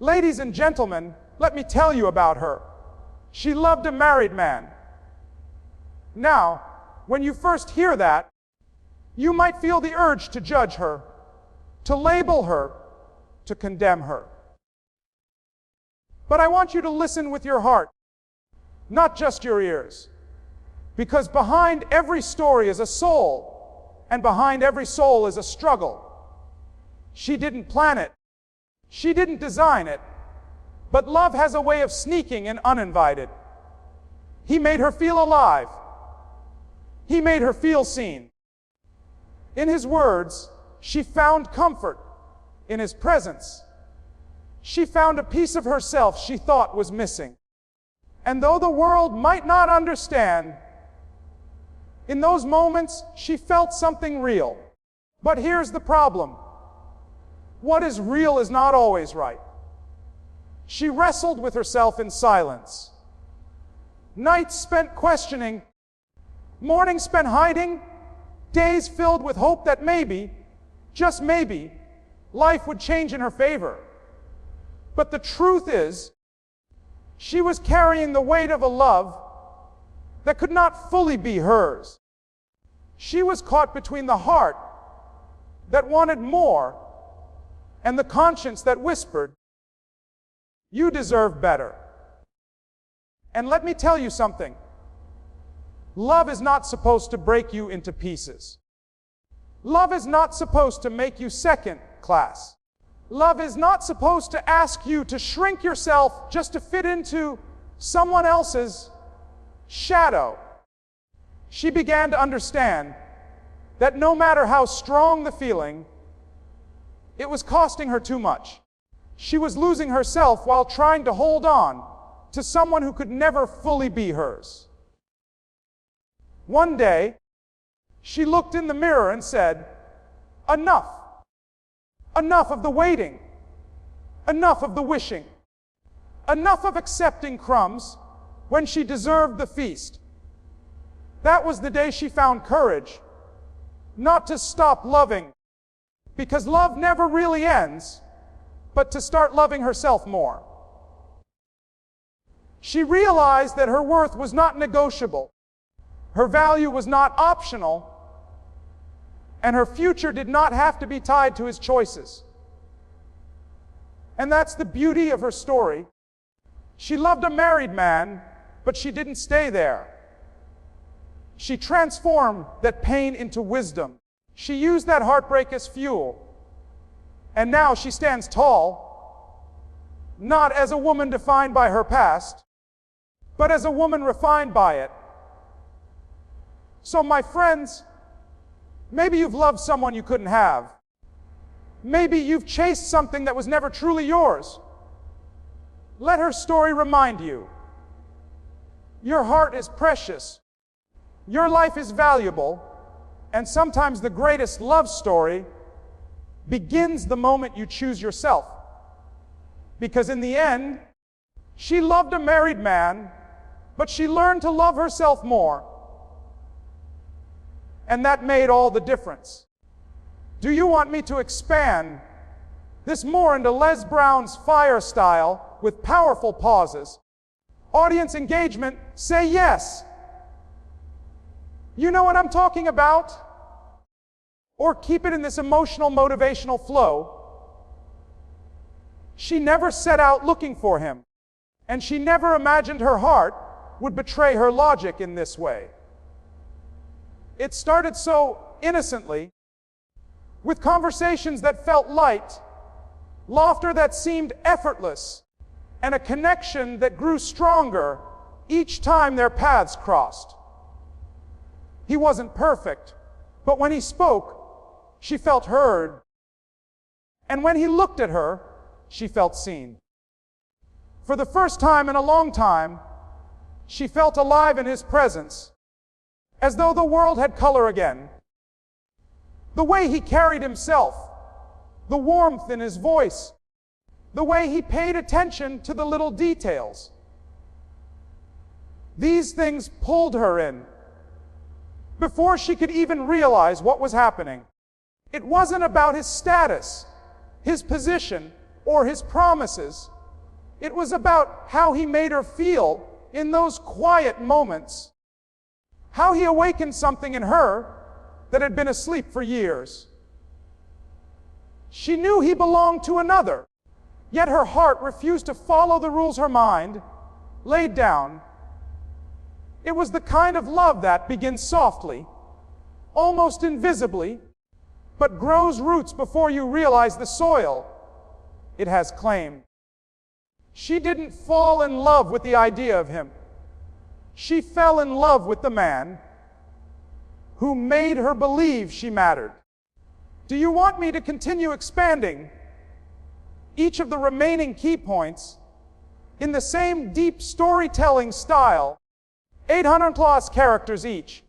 Ladies and gentlemen, let me tell you about her. She loved a married man. Now, when you first hear that, you might feel the urge to judge her, to label her, to condemn her. But I want you to listen with your heart, not just your ears. Because behind every story is a soul, and behind every soul is a struggle. She didn't plan it. She didn't design it. But love has a way of sneaking in uninvited. He made her feel alive. He made her feel seen. In his words, she found comfort. In his presence, she found a piece of herself she thought was missing. And though the world might not understand, in those moments she felt something real. But here's the problem. What is real is not always right. She wrestled with herself in silence. Nights spent questioning, mornings spent hiding, days filled with hope that maybe, just maybe, life would change in her favor. But the truth is, she was carrying the weight of a love that could not fully be hers. She was caught between the heart that wanted more and the conscience that whispered, "You deserve better." And let me tell you something. Love is not supposed to break you into pieces. Love is not supposed to make you second class. Love is not supposed to ask you to shrink yourself just to fit into someone else's shadow. She began to understand that no matter how strong the feeling, it was costing her too much. She was losing herself while trying to hold on to someone who could never fully be hers. One day, she looked in the mirror and said, "Enough. Enough of the waiting. Enough of the wishing. Enough of accepting crumbs when she deserved the feast." That was the day she found courage, not to stop loving, because love never really ends, but to start loving herself more. She realized that her worth was not negotiable, her value was not optional, and her future did not have to be tied to his choices. And that's the beauty of her story. She loved a married man, but she didn't stay there. She transformed that pain into wisdom. She used that heartbreak as fuel. And now she stands tall, not as a woman defined by her past, but as a woman refined by it. So my friends, maybe you've loved someone you couldn't have. Maybe you've chased something that was never truly yours. Let her story remind you. Your heart is precious. Your life is valuable. And sometimes the greatest love story begins the moment you choose yourself. Because in the end, she loved a married man, but she learned to love herself more. And that made all the difference. Do you want me to expand this more into Les Brown's Fire style with powerful pauses? Audience engagement, say yes. You know what I'm talking about? Or keep it in this emotional, motivational flow. She never set out looking for him, and she never imagined her heart would betray her logic in this way. It started so innocently, with conversations that felt light, laughter that seemed effortless, and a connection that grew stronger each time their paths crossed. He wasn't perfect, but when he spoke, she felt heard. And when he looked at her, she felt seen. For the first time in a long time, she felt alive in his presence, as though the world had color again. The way he carried himself, the warmth in his voice, the way he paid attention to the little details. These things pulled her in. Before she could even realize what was happening. It wasn't about his status, his position, or his promises. It was about how he made her feel in those quiet moments. How he awakened something in her that had been asleep for years. She knew he belonged to another, yet her heart refused to follow the rules her mind laid down. It was the kind of love that begins softly, almost invisibly, but grows roots before you realize the soil it has claimed. She didn't fall in love with the idea of him. She fell in love with the man who made her believe she mattered. Do you want me to continue expanding each of the remaining key points in the same deep storytelling style? 800 plus characters each.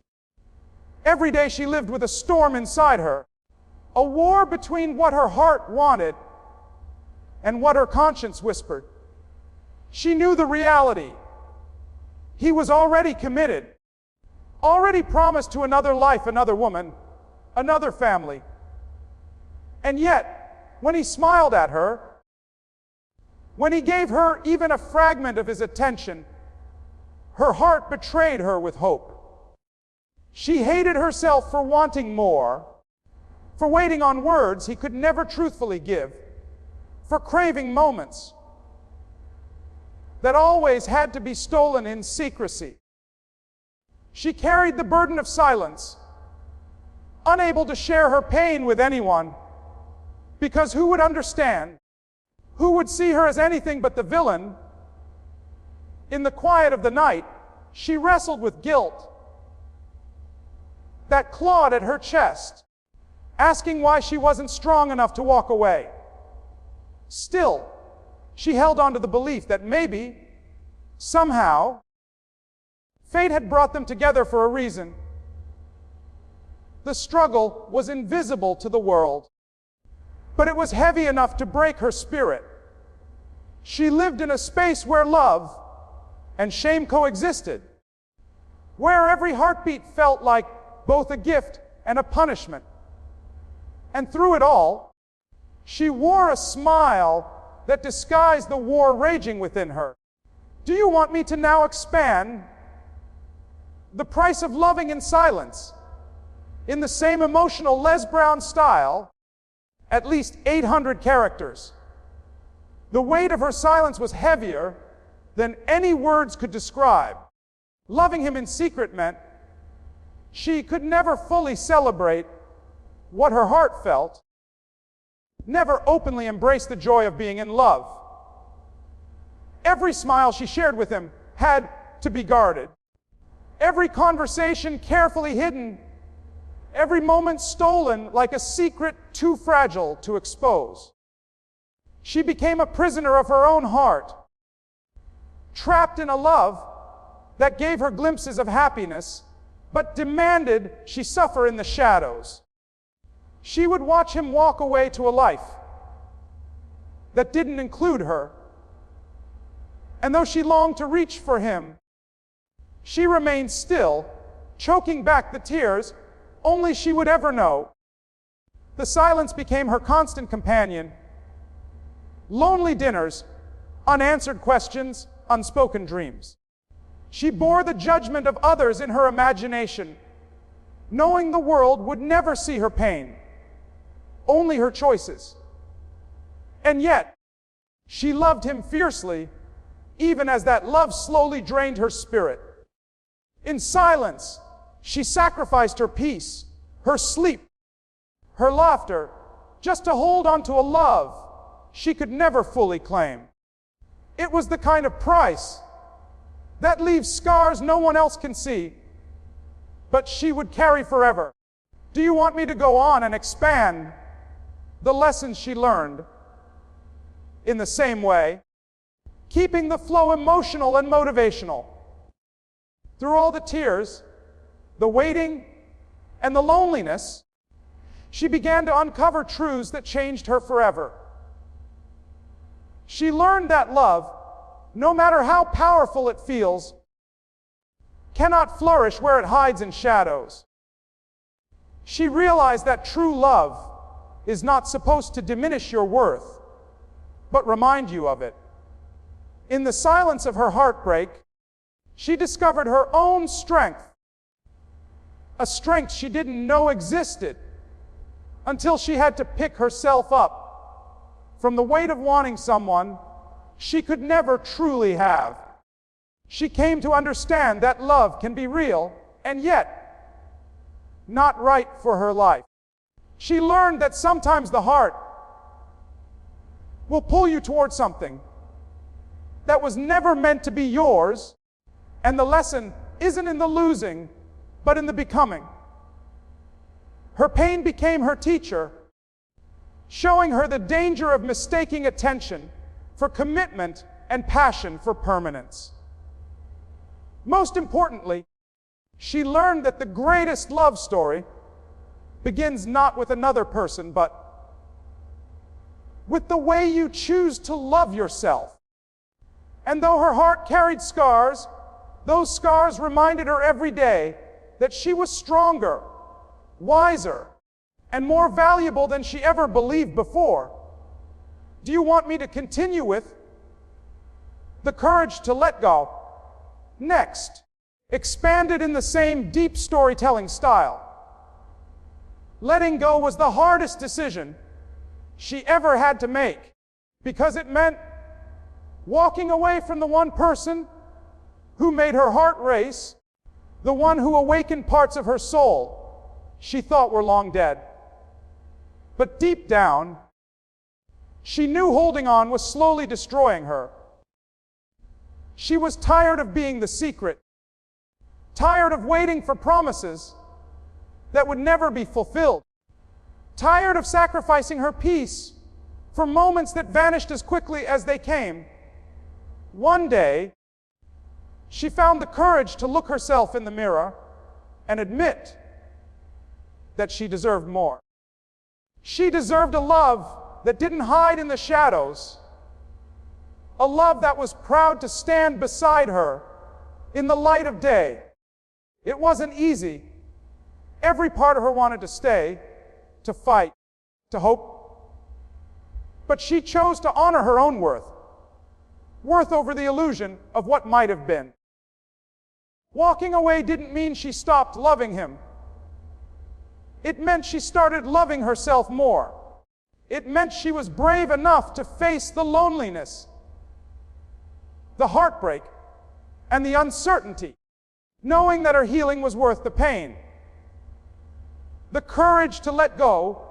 Every day she lived with a storm inside her, a war between what her heart wanted and what her conscience whispered. She knew the reality. He was already committed, already promised to another life, another woman, another family. And yet, when he smiled at her, when he gave her even a fragment of his attention, her heart betrayed her with hope. She hated herself for wanting more, for waiting on words he could never truthfully give, for craving moments that always had to be stolen in secrecy. She carried the burden of silence, unable to share her pain with anyone, because who would understand? Who would see her as anything but the villain? In the quiet of the night, she wrestled with guilt that clawed at her chest, asking why she wasn't strong enough to walk away. Still, she held on to the belief that maybe, somehow, fate had brought them together for a reason. The struggle was invisible to the world, but it was heavy enough to break her spirit. She lived in a space where love and shame coexisted, where every heartbeat felt like both a gift and a punishment. And through it all, she wore a smile that disguised the war raging within her. Do you want me to now expand the price of loving in silence in the same emotional Les Brown style? At least 800 characters. The weight of her silence was heavier than any words could describe. Loving him in secret meant she could never fully celebrate what her heart felt, never openly embrace the joy of being in love. Every smile she shared with him had to be guarded. Every conversation carefully hidden. Every moment stolen like a secret too fragile to expose. She became a prisoner of her own heart, trapped in a love that gave her glimpses of happiness, but demanded she suffer in the shadows. She would watch him walk away to a life that didn't include her. And though she longed to reach for him, she remained still, choking back the tears only she would ever know. The silence became her constant companion. Lonely dinners, unanswered questions, unspoken dreams. She bore the judgment of others in her imagination, knowing the world would never see her pain, only her choices. And yet, she loved him fiercely, even as that love slowly drained her spirit. In silence, she sacrificed her peace, her sleep, her laughter, just to hold on to a love she could never fully claim. It was the kind of price that leaves scars no one else can see, but she would carry forever. Do you want me to go on and expand the lessons she learned in the same way? Keeping the flow emotional and motivational. Through all the tears, the waiting, and the loneliness, she began to uncover truths that changed her forever. She learned that love, no matter how powerful it feels, cannot flourish where it hides in shadows. She realized that true love is not supposed to diminish your worth, but remind you of it. In the silence of her heartbreak, she discovered her own strength, a strength she didn't know existed until she had to pick herself up from the weight of wanting someone she could never truly have. She came to understand that love can be real and yet not right for her life. She learned that sometimes the heart will pull you towards something that was never meant to be yours, and the lesson isn't in the losing, but in the becoming. Her pain became her teacher, showing her the danger of mistaking attention for commitment and passion for permanence. Most importantly, she learned that the greatest love story begins not with another person, but with the way you choose to love yourself. And though her heart carried scars, those scars reminded her every day that she was stronger, wiser, and more valuable than she ever believed before. Do you want me to continue with the courage to let go? Next, expanded in the same deep storytelling style. Letting go was the hardest decision she ever had to make, because it meant walking away from the one person who made her heart race, the one who awakened parts of her soul she thought were long dead. But deep down, she knew holding on was slowly destroying her. She was tired of being the secret, tired of waiting for promises that would never be fulfilled, tired of sacrificing her peace for moments that vanished as quickly as they came. One day, she found the courage to look herself in the mirror and admit that she deserved more. She deserved a love that didn't hide in the shadows, a love that was proud to stand beside her in the light of day. It wasn't easy. Every part of her wanted to stay, to fight, to hope. But she chose to honor her own worth over the illusion of what might have been. Walking away didn't mean she stopped loving him. It meant she started loving herself more. It meant she was brave enough to face the loneliness, the heartbreak, and the uncertainty, knowing that her healing was worth the pain. The courage to let go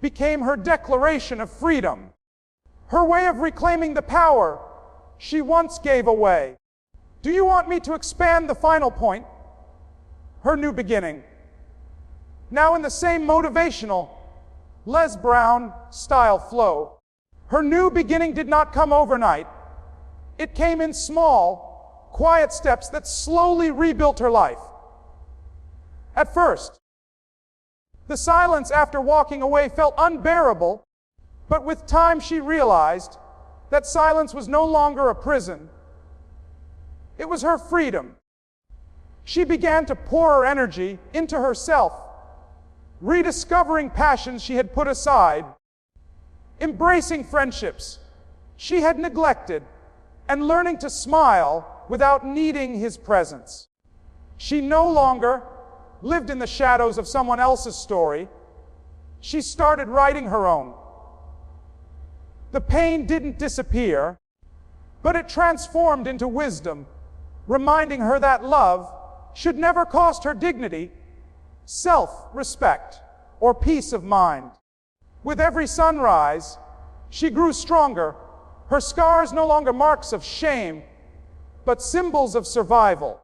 became her declaration of freedom, her way of reclaiming the power she once gave away. Do you want me to expand the final point? Her new beginning. Now in the same motivational, Les Brown style flow. Her new beginning did not come overnight. It came in small, quiet steps that slowly rebuilt her life. At first, the silence after walking away felt unbearable, but with time she realized that silence was no longer a prison. It was her freedom. She began to pour her energy into herself, rediscovering passions she had put aside, embracing friendships she had neglected, and learning to smile without needing his presence. She no longer lived in the shadows of someone else's story. She started writing her own. The pain didn't disappear, but it transformed into wisdom, reminding her that love should never cost her dignity, self-respect, or peace of mind. With every sunrise, she grew stronger, her scars no longer marks of shame, but symbols of survival.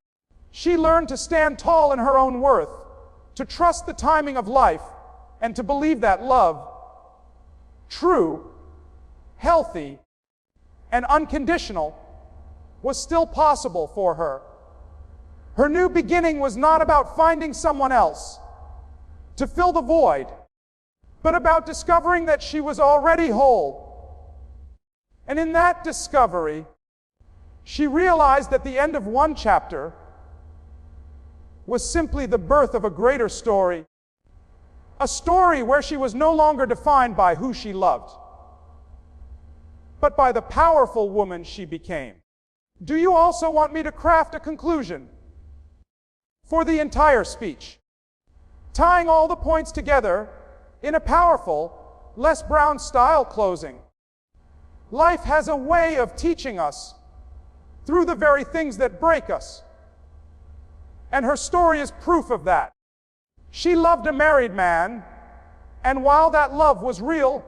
She learned to stand tall in her own worth, to trust the timing of life, and to believe that love, true, healthy, and unconditional, was still possible for her. Her new beginning was not about finding someone else to fill the void, but about discovering that she was already whole. And in that discovery, she realized that the end of one chapter was simply the birth of a greater story, a story where she was no longer defined by who she loved, but by the powerful woman she became. Do you also want me to craft a conclusion for the entire speech, tying all the points together in a powerful, Les Brown style closing? Life has a way of teaching us through the very things that break us. And her story is proof of that. She loved a married man, and while that love was real,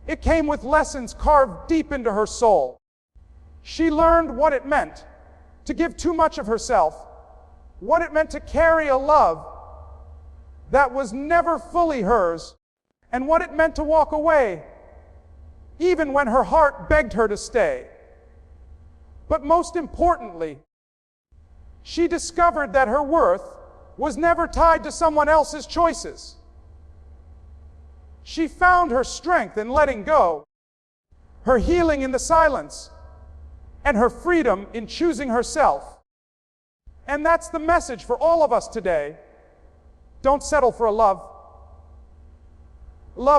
it came with lessons carved deep into her soul. She learned what it meant to give too much of herself, what it meant to carry a love that was never fully hers, and what it meant to walk away, even when her heart begged her to stay. But most importantly, she discovered that her worth was never tied to someone else's choices. She found her strength in letting go, her healing in the silence, and her freedom in choosing herself. And that's the message for all of us today. Don't settle for a love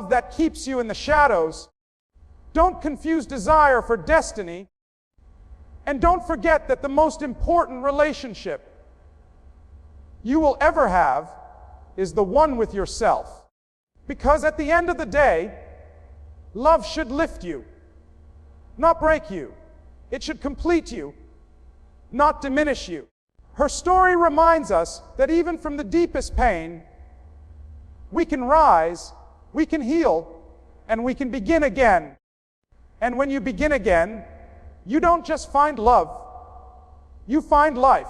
that keeps you in the shadows. Don't confuse desire for destiny. And don't forget that the most important relationship you will ever have is the one with yourself. Because at the end of the day, love should lift you, not break you. It should complete you, not diminish you. Her story reminds us that even from the deepest pain, we can rise, we can heal, and we can begin again. And when you begin again, you don't just find love, you find life.